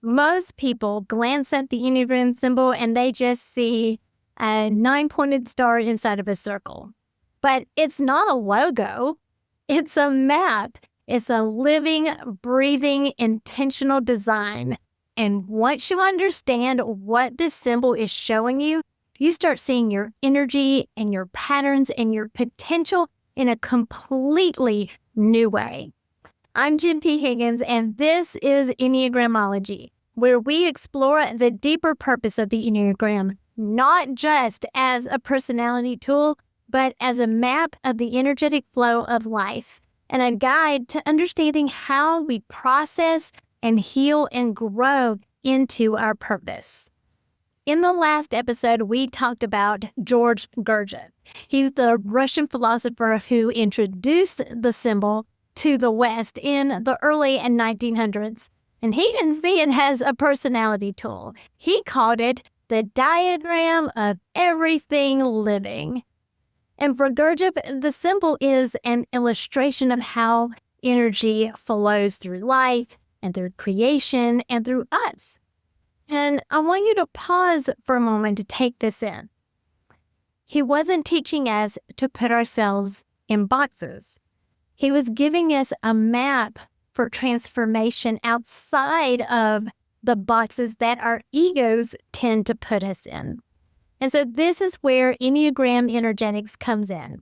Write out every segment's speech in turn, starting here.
Most people glance at the Enneagram symbol and they just see a 9-pointed star inside of a circle. But it's not a logo. It's a map. It's a living, breathing, intentional design. And once you understand what this symbol is showing you, you start seeing your energy and your patterns and your potential in a completely new way. I'm Jim P. Higgins, and this is Enneagramology, where we explore the deeper purpose of the Enneagram, not just as a personality tool, but as a map of the energetic flow of life and a guide to understanding how we process and heal and grow into our purpose. In the last episode, we talked about George Gurdjieff. He's the Russian philosopher who introduced the symbol to the West in the early 1900s. And he didn't see it as a personality tool. He called it the diagram of everything living. And for Gurdjieff, the symbol is an illustration of how energy flows through life and through creation and through us. And I want you to pause for a moment to take this in. He wasn't teaching us to put ourselves in boxes. He was giving us a map for transformation outside of the boxes that our egos tend to put us in. And so this is where Enneagram energetics comes in.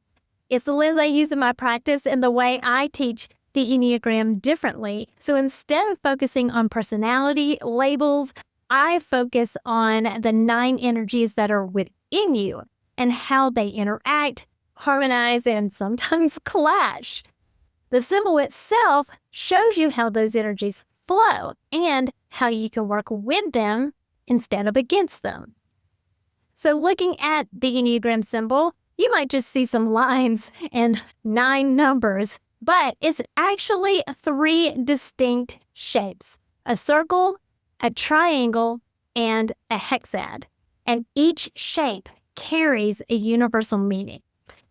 It's the lens I use in my practice and the way I teach the Enneagram differently. So instead of focusing on personality labels, I focus on the 9 energies that are within you and how they interact, harmonize, and sometimes clash. The symbol itself shows you how those energies flow and how you can work with them instead of against them. So looking at the Enneagram symbol, you might just see some lines and 9 numbers, but it's actually 3 distinct shapes: a circle, a triangle, and a hexad. And each shape carries a universal meaning.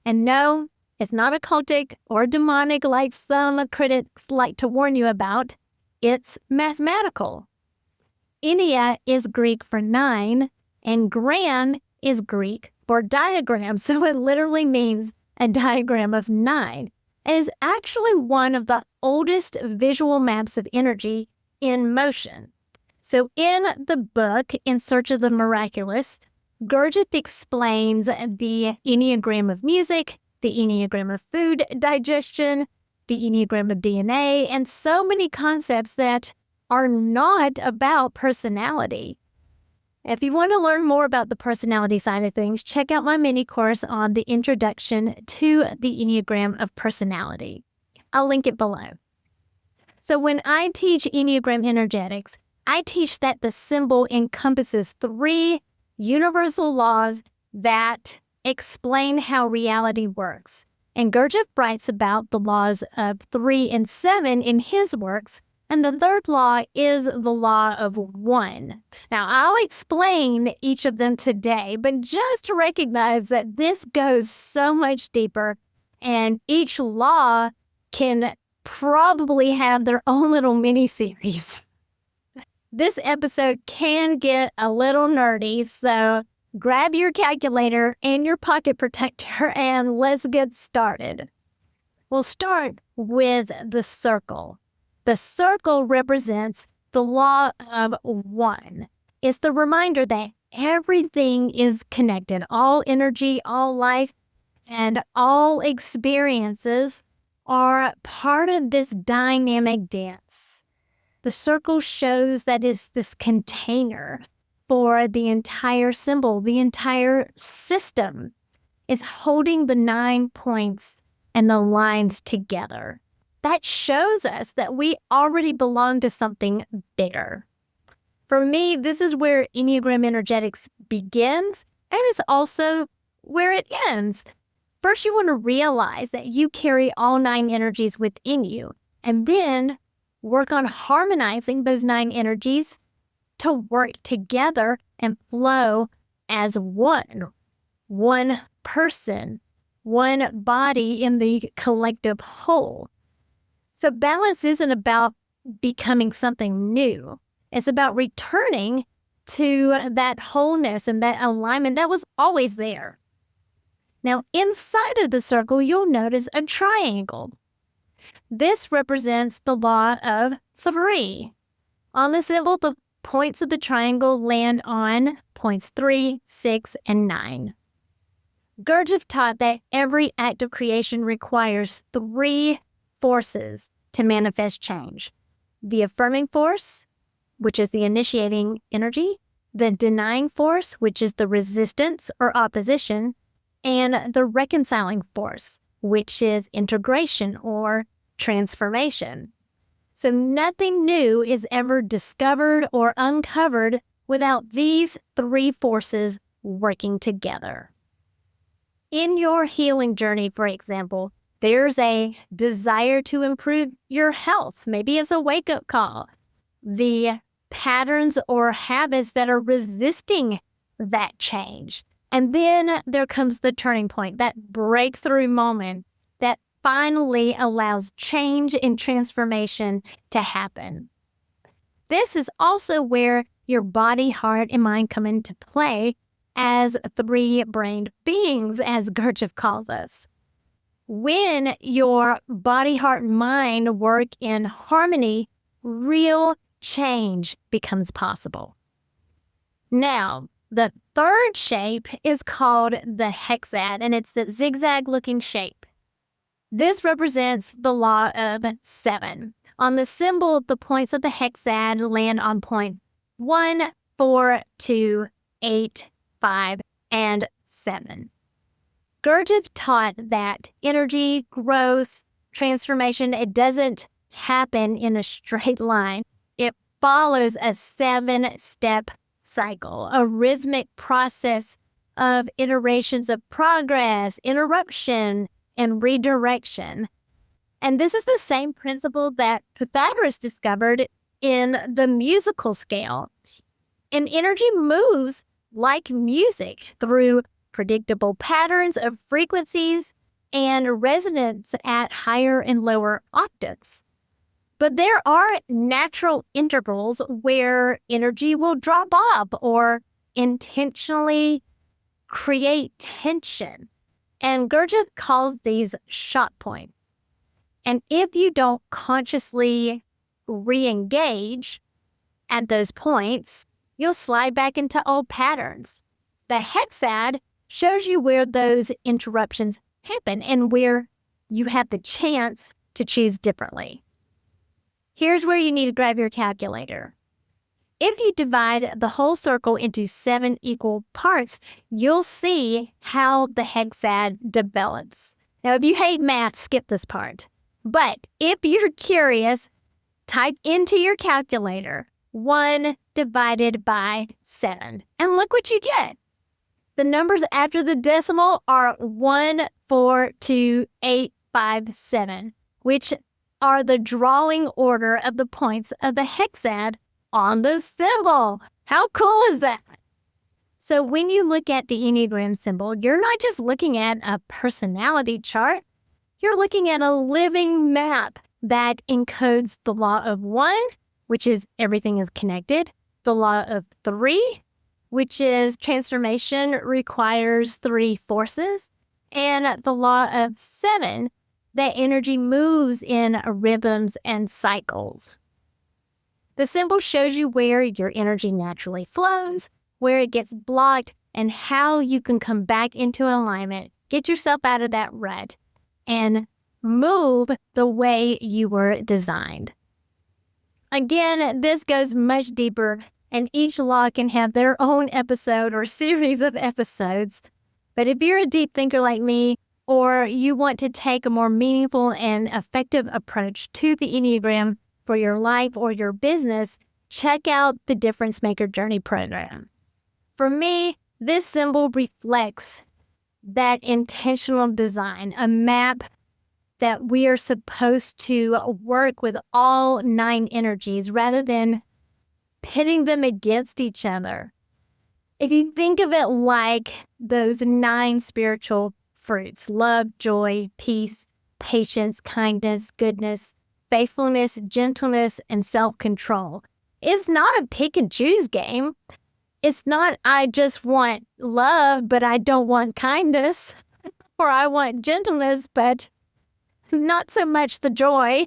And no, it's not occultic or demonic like some critics like to warn you about. It's mathematical. Ennea is Greek for 9, and gram is Greek for diagram. So it literally means a diagram of 9. It is actually one of the oldest visual maps of energy in motion. So in the book, In Search of the Miraculous, Gurdjieff explains the Enneagram of music, the Enneagram of food digestion, the Enneagram of DNA, and so many concepts that are not about personality. If you want to learn more about the personality side of things, check out my mini course on the introduction to the Enneagram of personality. I'll link it below. So when I teach Enneagram energetics, I teach that the symbol encompasses 3 universal laws that explain how reality works. And Gurdjieff writes about the laws of 3 and 7 in his works, and the third law is the law of 1. Now, I'll explain each of them today, but just recognize that this goes so much deeper, and each law can probably have their own little mini-series. This episode can get a little nerdy, so grab your calculator and your pocket protector and let's get started. We'll start with the circle. The circle represents the law of 1. It's the reminder that everything is connected. All energy, all life, and all experiences are part of this dynamic dance. The circle shows that it's this container for the entire symbol. The entire system is holding the 9 points and the lines together. That shows us that we already belong to something bigger. For me, this is where Enneagram energetics begins, and it's also where it ends. First, you want to realize that you carry all 9 energies within you, and then work on harmonizing those 9 energies to work together and flow as one person, one body in the collective whole. So balance isn't about becoming something new. It's about returning to that wholeness and that alignment that was always there. Now, inside of the circle, you'll notice a triangle. This represents the law of 3. On the symbol, the points of the triangle land on points 3, 6, and 9. Gurdjieff taught that every act of creation requires 3 forces to manifest change: the affirming force, which is the initiating energy, the denying force, which is the resistance or opposition, and the reconciling force, which is integration or transformation. So nothing new is ever discovered or uncovered without these 3 forces working together. In your healing journey, for example, there's a desire to improve your health. Maybe it's a wake-up call. The patterns or habits that are resisting that change. And then there comes the turning point, that breakthrough moment that finally allows change and transformation to happen. This is also where your body, heart, and mind come into play as 3-brained beings, as Gurdjieff calls us. When your body, heart, and mind work in harmony, real change becomes possible. Now, the third shape is called the hexad, and it's the zigzag-looking shape. This represents the law of 7. On the symbol, the points of the hexad land on point 1, 4, 2, 8, 5, and 7. Gurdjieff taught that energy, growth, transformation, it doesn't happen in a straight line. It follows a 7-step cycle, a rhythmic process of iterations of progress, interruption, and redirection. And this is the same principle that Pythagoras discovered in the musical scale. And energy moves like music through predictable patterns of frequencies and resonance at higher and lower octaves. But there are natural intervals where energy will drop off or intentionally create tension. And Gurdjieff calls these shot points. And if you don't consciously re-engage at those points, you'll slide back into old patterns. The hexad shows you where those interruptions happen and where you have the chance to choose differently. Here's where you need to grab your calculator. If you divide the whole circle into 7 equal parts, you'll see how the hexad develops. Now, if you hate math, skip this part. But if you're curious, type into your calculator 1 divided by 7, and look what you get. The numbers after the decimal are 1, 4, 2, 8, 5, 7, which are the drawing order of the points of the hexad on the symbol. How cool is that? So when you look at the Enneagram symbol, you're not just looking at a personality chart. You're looking at a living map that encodes the law of 1, which is everything is connected, the law of 3, which is transformation requires 3 forces, and the law of 7, that energy moves in rhythms and cycles. The symbol shows you where your energy naturally flows, where it gets blocked, and how you can come back into alignment, get yourself out of that rut, and move the way you were designed. Again, this goes much deeper, and each law can have their own episode or series of episodes. But if you're a deep thinker like me, or you want to take a more meaningful and effective approach to the Enneagram for your life or your business, check out the Difference Maker Journey program. For me, this symbol reflects that intentional design, a map that we are supposed to work with all 9 energies rather than pitting them against each other. If you think of it like those 9 spiritual fruits: love, joy, peace, patience, kindness, goodness, faithfulness, gentleness, and self-control. It's not a pick and choose game. It's not, I just want love, but I don't want kindness, or I want gentleness, but not so much the joy.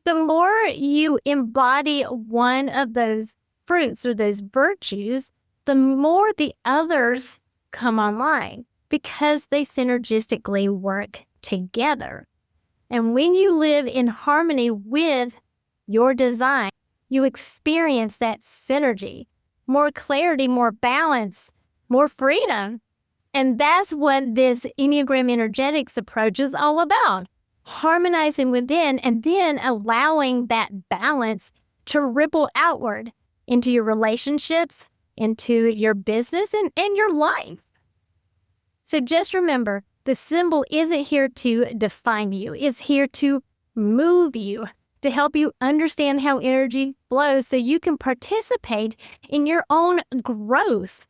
The more you embody one of those fruits or those virtues, the more the others come online because they synergistically work together. And when you live in harmony with your design, you experience that synergy, more clarity, more balance, more freedom. And that's what this Enneagram energetics approach is all about. Harmonizing within and then allowing that balance to ripple outward into your relationships, into your business, and your life. So just remember, the symbol isn't here to define you. It's here to move you, to help you understand how energy flows so you can participate in your own growth.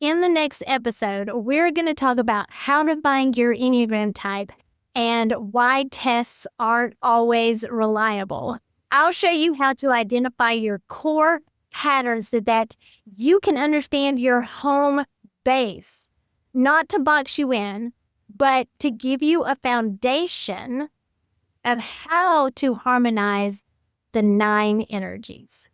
In the next episode, we're going to talk about how to find your Enneagram type and why tests aren't always reliable. I'll show you how to identify your core patterns so that you can understand your home base, not to box you in, but to give you a foundation of how to harmonize the 9 energies.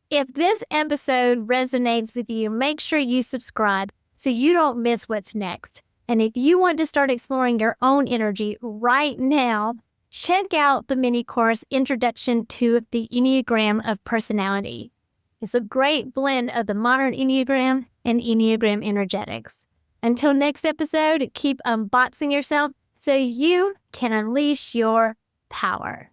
If this episode resonates with you, make sure you subscribe so you don't miss what's next. And if you want to start exploring your own energy right now, check out the mini course Introduction to the Enneagram of Personality. It's a great blend of the modern Enneagram and Enneagram energetics. Until next episode, keep unboxing yourself so you can unleash your power.